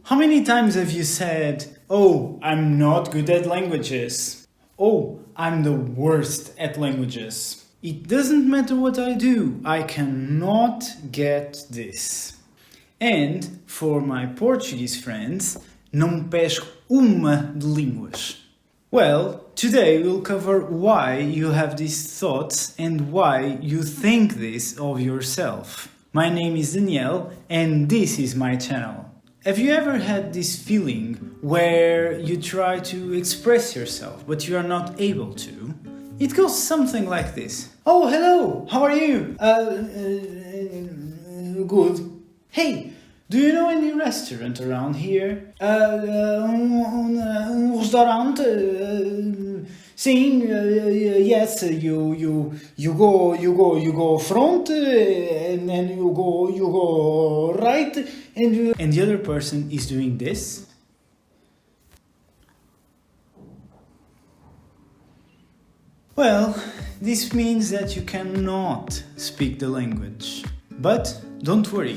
How many times have you said, "Oh, I'm not good at languages"? "Oh, I'm the worst at languages. It doesn't matter what I do, I cannot get this." And for my Portuguese friends, não pesco uma de línguas. Well, today we'll cover why you have these thoughts and why you think this of yourself. My name is Daniel and this is my channel. Have you ever had this feeling where you try to express yourself but you are not able to? It goes something like this. "Oh, hello, how are you?" Good. "Hey, do you know any restaurant around here?" Restaurante? Sim, yes, you go front, and then you go right, and the other person is doing this. Well, this means that you cannot speak the language. But don't worry.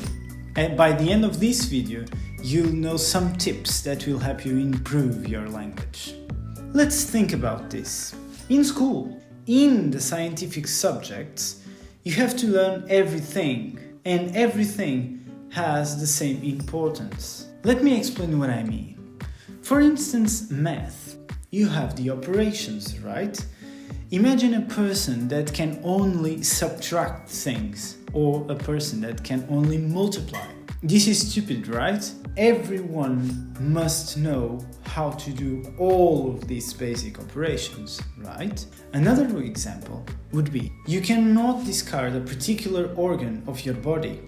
By the end of this video, you'll know some tips that will help you improve your language. Let's think about this. In school, in the scientific subjects, you have to learn everything, and everything has the same importance. Let me explain what I mean. For instance, math. You have the operations, right? Imagine a person that can only subtract things, or a person that can only multiply. This is stupid, right? Everyone must know how to do all of these basic operations, right? Another example would be, you cannot discard a particular organ of your body,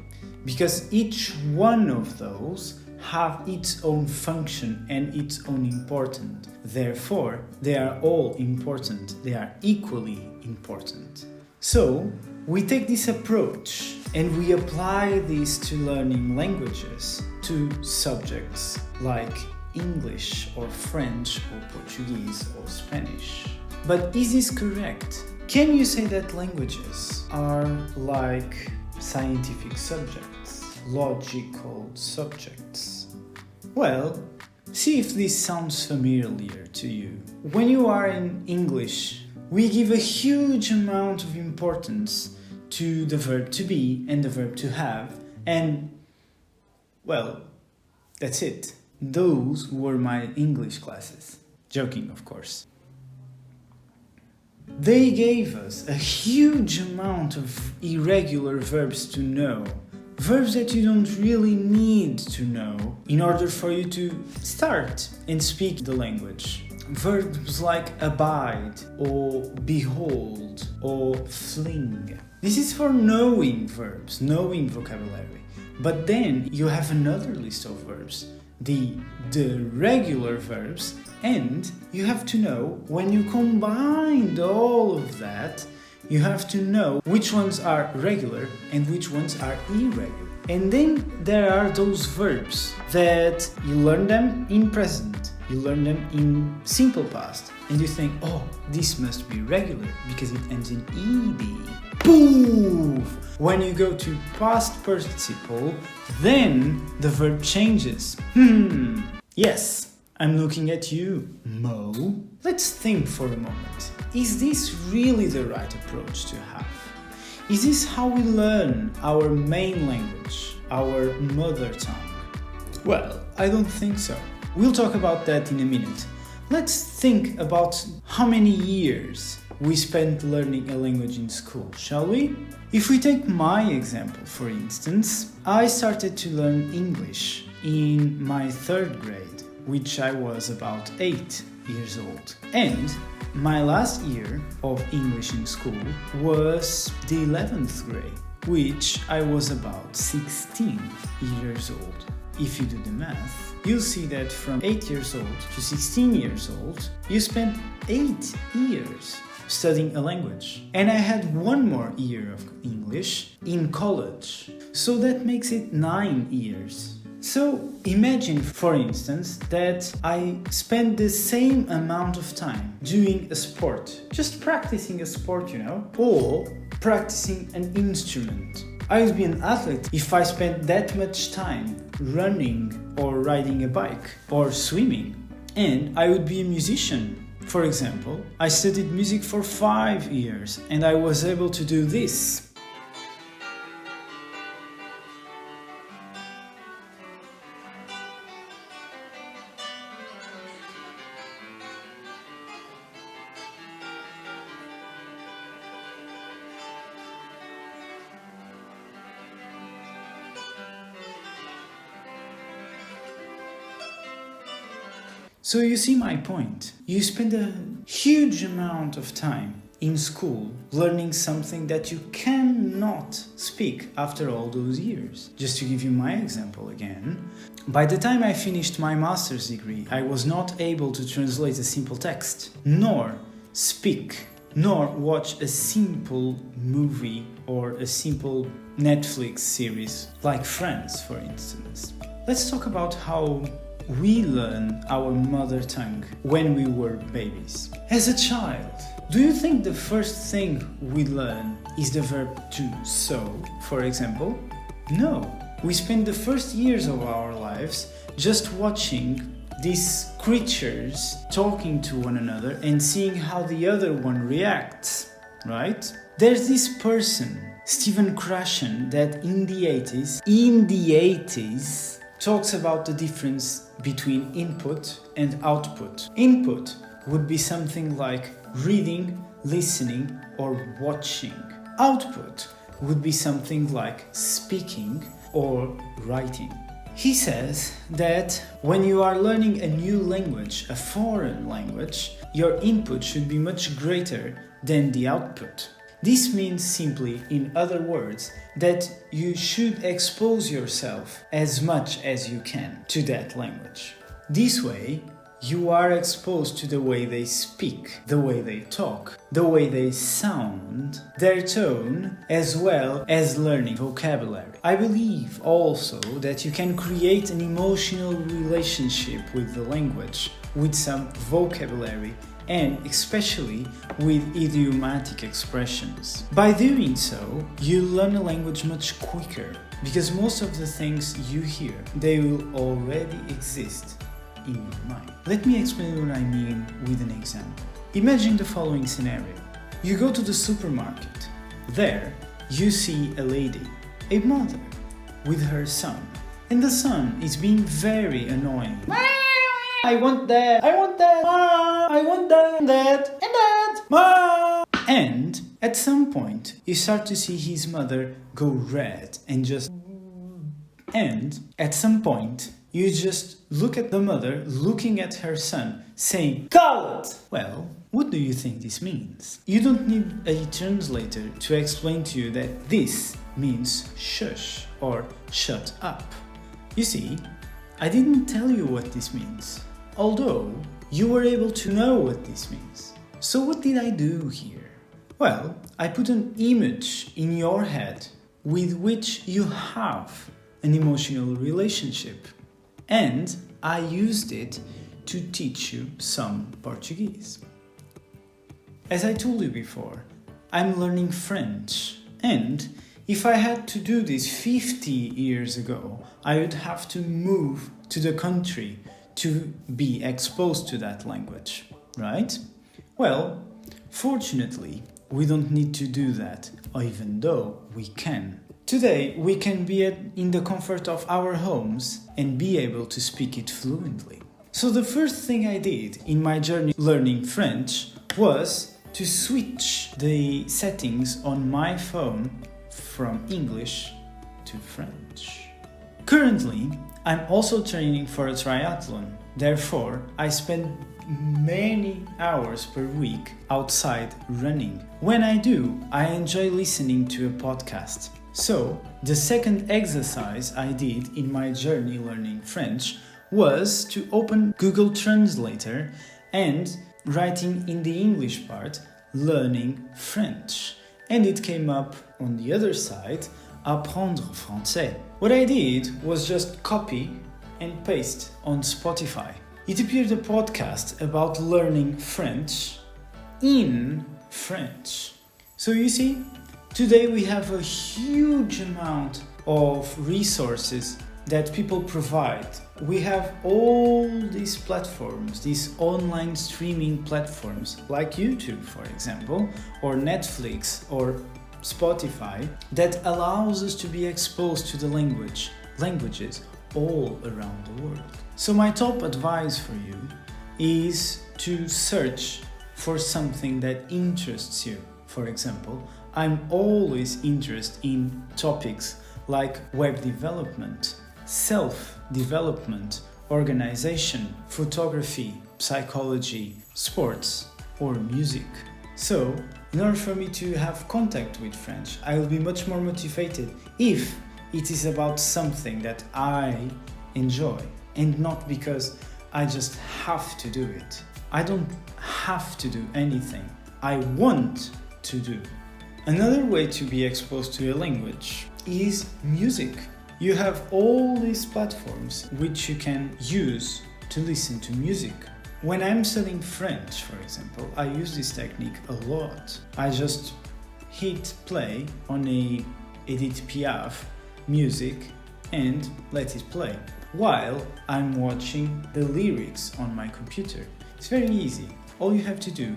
because each one of those have its own function and its own importance. Therefore, they are all important. They are equally important. So, we take this approach and we apply this to learning languages, to subjects like English or French or Portuguese or Spanish. But is this correct? Can you say that languages are like scientific subjects, logical subjects? Well, see if this sounds familiar to you. When you are in English, we give a huge amount of importance to the verb to be and the verb to have, and, well, that's it. Those were my English classes. Joking, of course. They gave us a huge amount of irregular verbs to know. Verbs that you don't really need to know in order for you to start and speak the language. Verbs like abide, or behold, or fling. This is for knowing verbs, knowing vocabulary. But then you have another list of verbs, the regular verbs, and you have to know, when you combine all of that, you have to know which ones are regular and which ones are irregular. And then there are those verbs that you learn them in present, you learn them in simple past, and you think, oh, this must be regular because it ends in ed. Poof! When you go to past participle, then the verb changes. Yes, I'm looking at you, Mo. Let's think for a moment. Is this really the right approach to have? Is this how we learn our main language, our mother tongue? Well, I don't think so. We'll talk about that in a minute. Let's think about how many years we spent learning a language in school, shall we? If we take my example, for instance, I started to learn English in my 3rd grade, which I was about 8 years old. And my last year of English in school was the 11th grade, which I was about 16 years old. If you do the math, you'll see that from 8 years old to 16 years old, you spent 8 years studying a language. And I had 1 more year of English in college, so that makes it 9 years. So imagine, for instance, that I spend the same amount of time doing a sport, just practicing a sport, or practicing an instrument. I would be an athlete if I spent that much time running or riding a bike or swimming. And I would be a musician. For example, I studied music for 5 years and I was able to do this. So you see my point. You spend a huge amount of time in school learning something that you cannot speak after all those years. Just to give you my example again, by the time I finished my master's degree, I was not able to translate a simple text, nor speak, nor watch a simple movie or a simple Netflix series like Friends, for instance. Let's talk about how we learn our mother tongue when we were babies. As a child, do you think the first thing we learn is the verb to sew, for example? No. We spend the first years of our lives just watching these creatures talking to one another and seeing how the other one reacts, right? There's this person, Stephen Krashen, that in the 80s, talks about the difference between input and output. Input would be something like reading, listening, or watching. Output would be something like speaking or writing. He says that when you are learning a new language, a foreign language, your input should be much greater than the output. This means simply, in other words, that you should expose yourself as much as you can to that language. This way, you are exposed to the way they speak, the way they talk, the way they sound, their tone, as well as learning vocabulary. I believe also that you can create an emotional relationship with the language, with some vocabulary, and especially with idiomatic expressions. By doing so, you learn a language much quicker, because most of the things you hear, they will already exist in your mind. Let me explain what I mean with an example. Imagine the following scenario. You go to the supermarket. There, you see a lady, a mother, with her son. And the son is being very annoying. I want that, I want that, I want that, and that, Ma! And at some point, you start to see his mother go red and just... And at some point, you just look at the mother looking at her son, saying, "Call it!" Well, what do you think this means? You don't need a translator to explain to you that this means shush or shut up. You see, I didn't tell you what this means, although you were able to know what this means. So what did I do here? Well, I put an image in your head with which you have an emotional relationship, and I used it to teach you some Portuguese. As I told you before, I'm learning French, and if I had to do this 50 years ago, I would have to move to the country to be exposed to that language, right? Well, fortunately, we don't need to do that, even though we can. Today, we can be in the comfort of our homes and be able to speak it fluently. So the first thing I did in my journey learning French was to switch the settings on my phone from English to French. Currently, I'm also training for a triathlon. Therefore, I spend many hours per week outside running. When I do, I enjoy listening to a podcast. So, the second exercise I did in my journey learning French was to open Google Translator and writing in the English part, learning French. And it came up on the other side, apprendre français. What I did was just copy and paste on Spotify. It appeared a podcast about learning French in French. So you see, today we have a huge amount of resources that people provide. We have all these platforms, these online streaming platforms like YouTube, for example, or Netflix or Spotify, that allows us to be exposed to the languages all around the world. So my top advice for you is to search for something that interests you. For example, I'm always interested in topics like web development, self-development, organization, photography, psychology, sports, or music. So, in order for me to have contact with French, I will be much more motivated if it is about something that I enjoy and not because I just have to do it. I don't have to do anything. I want to do. Another way to be exposed to a language is music. You have all these platforms which you can use to listen to music. When I'm studying French, for example, I use this technique a lot. I just hit play on a Edith Piaf music and let it play while I'm watching the lyrics on my computer. It's very easy. All you have to do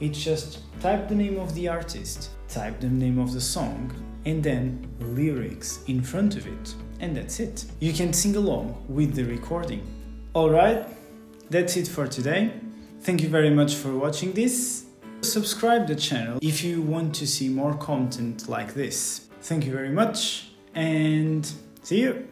is just type the name of the artist, type the name of the song, and then lyrics in front of it. And that's it. You can sing along with the recording. Alright, that's it for today. Thank you very much for watching this. Subscribe the channel if you want to see more content like this. Thank you very much and see you!